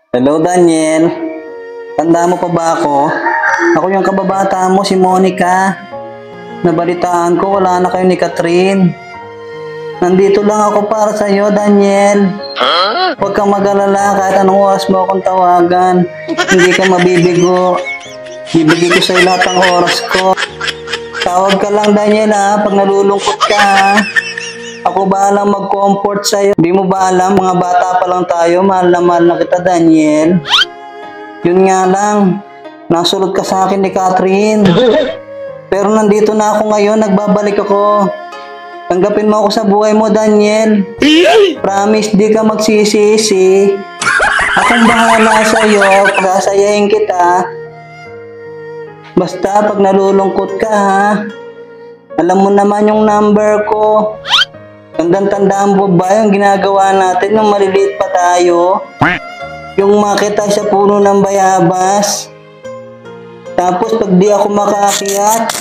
Hello, Daniel. Tanda mo pa ba ako? Ako yung kababata mo, si Monica. Nabalitaan ko, wala na kayo ni Catherine. Nandito lang ako para sa iyo, Daniel. Huwag kang mag-alala kahit anong oras mo akong tawagan. Hindi ka mabibigo. Bibigay ko sa'yo lahat ng oras ko. Tawag ka lang, Daniel, ha, pag nalulungkot ka, ha. Ako bahalang mag-comfort sa'yo. Di mo ba alam, mga bata pa lang tayo, mahal na kita, Daniel. Yun nga lang, nasulot ka sa akin ni Catherine. Pero nandito na ako ngayon, nagbabalik ako. Tanggapin mo ako sa buhay mo, Daniel. Promise, di ka magsisisi. Akong bahala sa'yo, pag-asayahin kita. Basta pag nalulungkot ka, ha. Alam mo naman yung number ko. Tandaan mo ba yung ginagawa natin nung maliliit pa tayo? Yung makita sa puno ng bayabas. Tapos pag di ako makaakyat,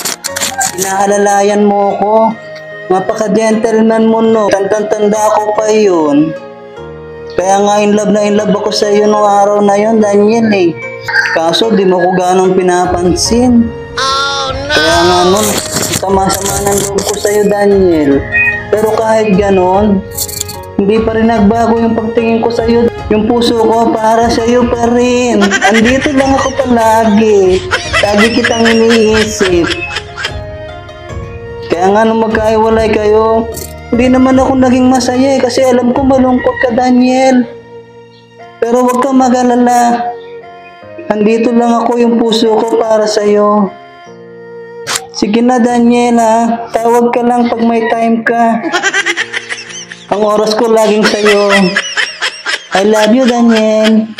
inaalalayan mo ko. Napaka-gentleman mo, no. Tanda ko pa yun. Kaya nga in love ako sa iyo nung araw na yun, Daniel, eh. Kaso di mo ko ganong pinapansin. Oh, no! Kaya nga nun, sama-sama ng loob ko sa iyo, Daniel. Pero kahit ganon, hindi pa rin nagbago yung pagtingin ko sa iyo. Yung puso ko para sa iyo pa rin. Andito lang ako palagi. Lagi kitang iniisip. Kaya nga nung magkahiwalay kayo, hindi naman ako naging masaya, kasi alam ko malungkot ka, Daniel. Pero huwag kang mag-alala. Andito lang ako, yung puso ko para sa iyo. Sige na, Daniel, ha. Tawag ka lang pag may time ka. Ang oras ko laging sa'yo. I love you, Daniel.